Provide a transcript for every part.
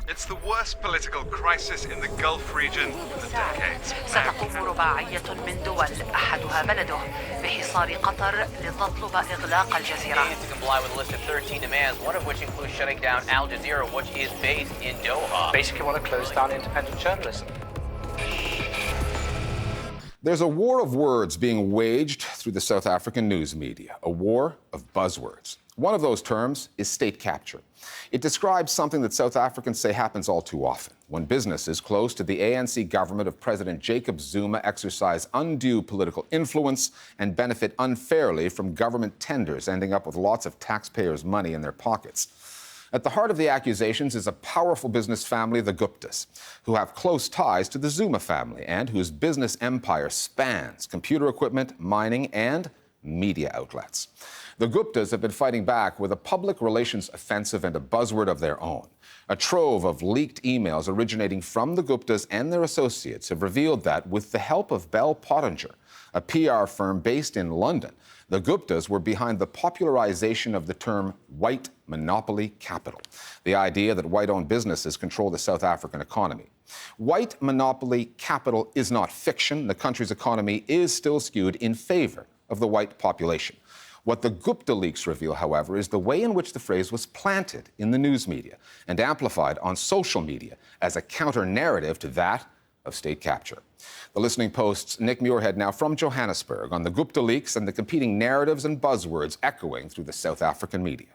It's the worst political crisis in the Gulf region in decades. ستقوم رباعية من دول أحدها بلده بحصار قطر لتطلب إغلاق الجزيرة. To comply with a list of 13 demands, one of which includes shutting down Al Jazeera, which is based in Doha. Basically want to close down independent journalism. There's a war of words being waged through the South African news media, a war of buzzwords. One of those terms is state capture. It describes something that South Africans say happens all too often, when businesses close to the ANC government of President Jacob Zuma exercise undue political influence and benefit unfairly from government tenders, ending up with lots of taxpayers' money in their pockets. At the heart of the accusations is a powerful business family, the Guptas, who have close ties to the Zuma family and whose business empire spans computer equipment, mining, and media outlets. The Guptas have been fighting back with a public relations offensive and a buzzword of their own. A trove of leaked emails originating from the Guptas and their associates have revealed that, with the help of Bell Pottinger, a PR firm based in London, the Guptas were behind the popularization of the term white monopoly capital, the idea that white-owned businesses control the South African economy. White monopoly capital is not fiction. The country's economy is still skewed in favor of the white population. What the Gupta leaks reveal, however, is the way in which the phrase was planted in the news media and amplified on social media as a counter-narrative to that of state capture. The Listening Post's Nick Muirhead now from Johannesburg on the Gupta leaks and the competing narratives and buzzwords echoing through the South African media.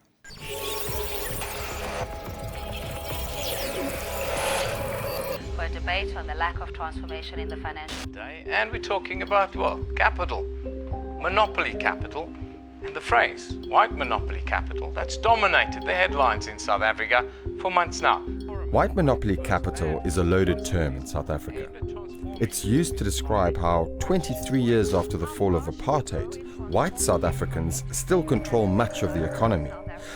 For a debate on the lack of transformation in the financial Day, and we're talking about, well, capital, monopoly capital, and the phrase white monopoly capital that's dominated the headlines in South Africa for months now. White monopoly capital is a loaded term in South Africa. It's used to describe how 23 years after the fall of apartheid, white South Africans still control much of the economy.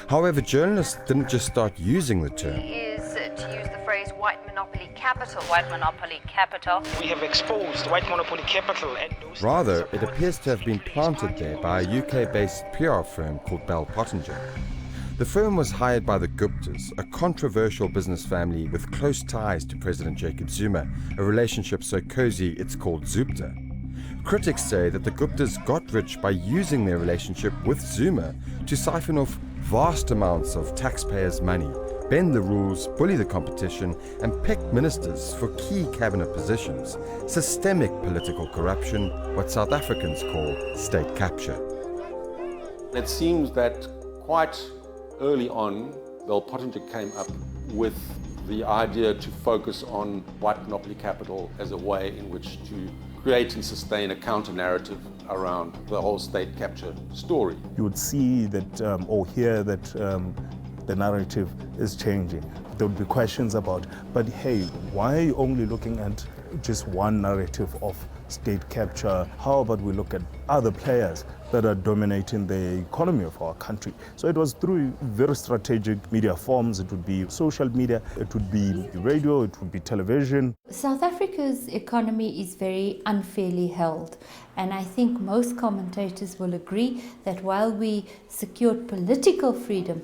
However, journalists didn't just start using the term. is to use the phrase white monopoly capital. White monopoly capital. We have exposed white monopoly capital and those... Rather, it appears to have been planted there by a UK-based PR firm called Bell Pottinger. The firm was hired by the Guptas, a controversial business family with close ties to President Jacob Zuma, a relationship so cozy it's called Zupta. Critics say that the Guptas got rich by using their relationship with Zuma to siphon off vast amounts of taxpayers' money, bend the rules, bully the competition, and pick ministers for key cabinet positions. Systemic political corruption, what South Africans call state capture. It seems that quite early on, Bell Pottinger came up with the idea to focus on white monopoly capital as a way in which to create and sustain a counter-narrative around the whole state capture story. You would see that or hear that the narrative is changing. There would be questions about, but hey, why are you only looking at just one narrative of state capture? How about we look at other players that are dominating the economy of our country? So it was through very strategic media forms. It would be social media, it would be radio, it would be television. South Africa's economy is very unfairly held, and I think most commentators will agree that while we secured political freedom,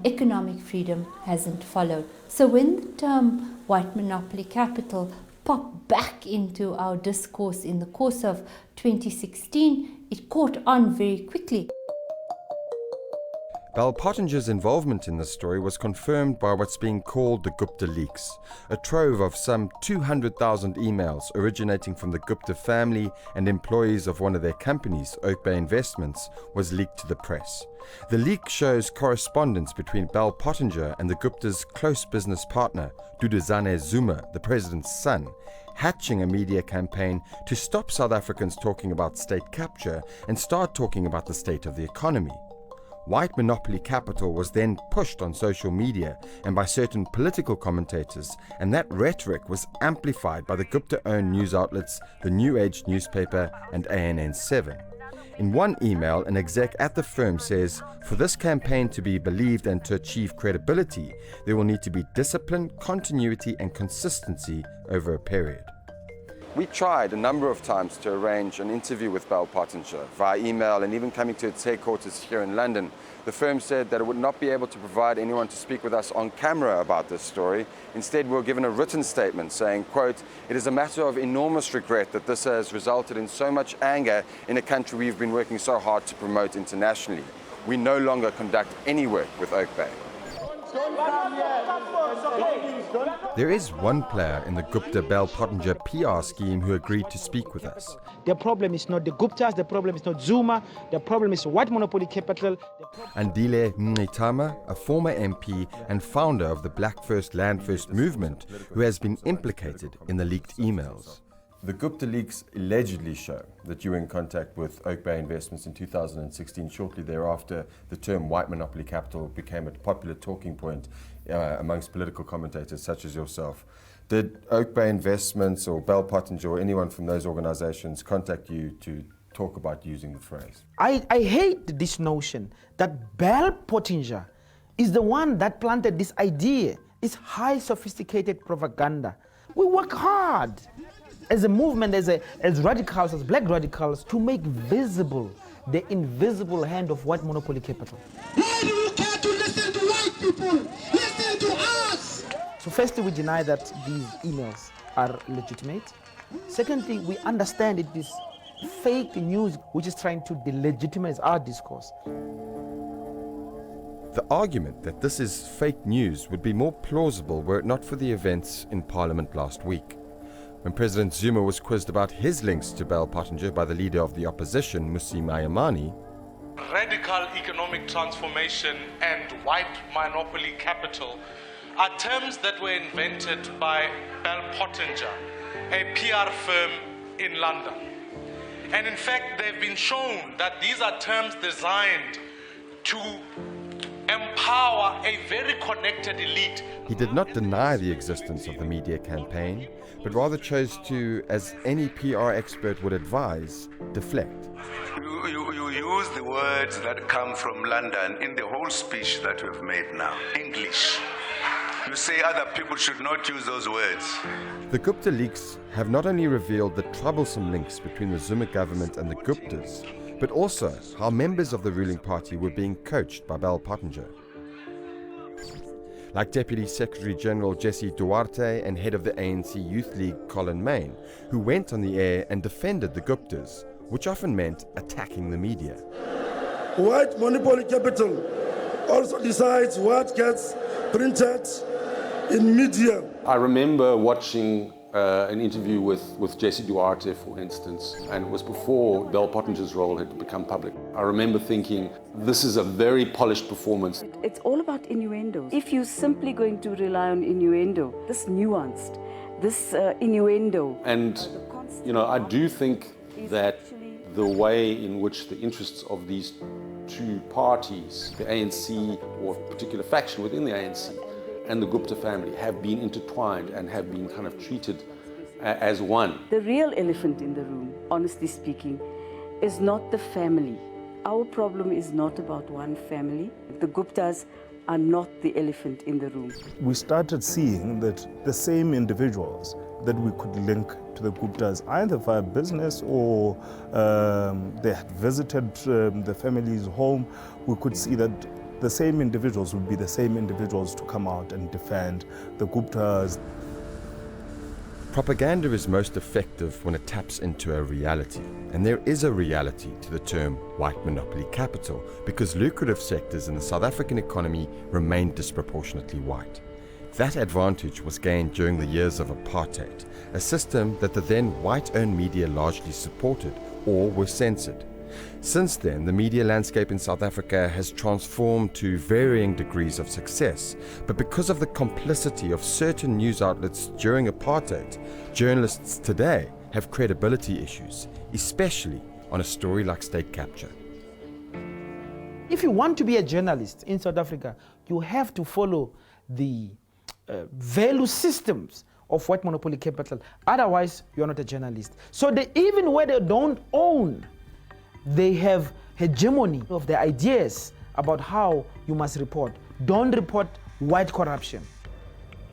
economic freedom hasn't followed. So when the term white monopoly capital popped back into our discourse in the course of 2016, it caught on very quickly. Bell Pottinger's involvement in this story was confirmed by what's being called the Gupta leaks, a trove of some 200,000 emails originating from the Gupta family and employees of one of their companies, Oak Bay Investments, was leaked to the press. The leak shows correspondence between Bell Pottinger and the Gupta's close business partner, Duduzane Zuma, the president's son, hatching a media campaign to stop South Africans talking about state capture and start talking about the state of the economy. White monopoly capital was then pushed on social media and by certain political commentators, and that rhetoric was amplified by the Gupta-owned news outlets, the New Age newspaper and ANN7. In one email, an exec at the firm says, for this campaign to be believed and to achieve credibility, there will need to be discipline, continuity and consistency over a period. We tried a number of times to arrange an interview with Bell Pottinger via email and even coming to its headquarters here in London. The firm said that it would not be able to provide anyone to speak with us on camera about this story. Instead, we were given a written statement saying, quote, "It is a matter of enormous regret that this has resulted in so much anger in a country we've been working so hard to promote internationally. We no longer conduct any work with Oak Bay." There is one player in the Gupta Bell Pottinger PR scheme who agreed to speak with us. The problem is not the Guptas, the problem is not Zuma, the problem is white monopoly capital. Andile Mngitama, a former MP and founder of the Black First Land First movement, who has been implicated in the leaked emails. The Gupta leaks allegedly show that you were in contact with Oak Bay Investments in 2016. Shortly thereafter, the term white monopoly capital became a popular talking point amongst political commentators such as yourself. Did Oak Bay Investments or Bell Pottinger or anyone from those organizations contact you to talk about using the phrase? I hate this notion that Bell Pottinger is the one that planted this idea. It's high sophisticated propaganda. We work hard as a movement, as radicals, as black radicals, to make visible the invisible hand of white monopoly capital. Why do you care to listen to white people? Listen to us! So firstly, we deny that these emails are legitimate. Secondly, we understand it is fake news which is trying to delegitimize our discourse. The argument that this is fake news would be more plausible were it not for the events in Parliament last week. When President Zuma was quizzed about his links to Bell Pottinger by the leader of the opposition, Mmusi Maimane, radical economic transformation and white monopoly capital are terms that were invented by Bell Pottinger, a PR firm in London. And in fact, they've been shown that these are terms designed to empower a very connected elite. He did not deny the existence of the media campaign, but rather chose to, as any PR expert would advise, deflect. You use the words that come from London in the whole speech that we've made now. English. You say other people should not use those words. The Gupta leaks have not only revealed the troublesome links between the Zuma government and the Guptas, but also how members of the ruling party were being coached by Bell Pottinger. Like Deputy Secretary General Jesse Duarte and head of the ANC Youth League Colin Main, who went on the air and defended the Guptas, which often meant attacking the media. White monopoly capital also decides what gets printed in media. I remember watching an interview with Jesse Duarte, for instance, and it was before Bell Pottinger's role had become public. I remember thinking, this is a very polished performance. It's all about innuendo. If you're simply going to rely on innuendo, this nuanced, this innuendo. And, you know, I do think that the way in which the interests of these two parties, the ANC or a particular faction within the ANC, and the Gupta family have been intertwined and have been kind of treated as one. The real elephant in the room, honestly speaking, is not the family. Our problem is not about one family. The Guptas are not the elephant in the room. We started seeing that the same individuals that we could link to the Guptas, either via business or they had visited the family's home, we could see that the same individuals would be the same individuals to come out and defend the Guptas. Propaganda is most effective when it taps into a reality. And there is a reality to the term white monopoly capital because lucrative sectors in the South African economy remain disproportionately white. That advantage was gained during the years of apartheid, a system that the then white-owned media largely supported or were censored. Since then, the media landscape in South Africa has transformed to varying degrees of success. But because of the complicity of certain news outlets during apartheid, journalists today have credibility issues, especially on a story like state capture. If you want to be a journalist in South Africa, you have to follow the value systems of white monopoly capital. Otherwise, you're not a journalist. So even where they don't own, they have hegemony of the ideas about how you must report. Don't report white corruption.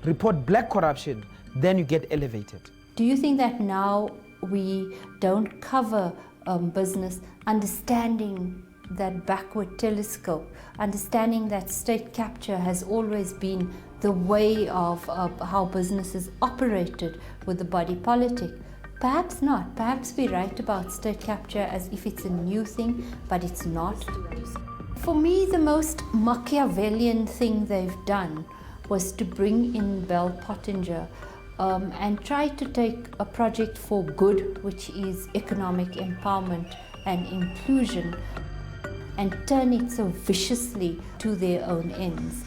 Report black corruption, then you get elevated. Do you think that now we don't cover business, understanding that backward telescope, understanding that state capture has always been the way of how businesses operated with the body politic? Perhaps not. Perhaps we write about state capture as if it's a new thing, but it's not. For me, the most Machiavellian thing they've done was to bring in Bell Pottinger and try to take a project for good, which is economic empowerment and inclusion, and turn it so viciously to their own ends.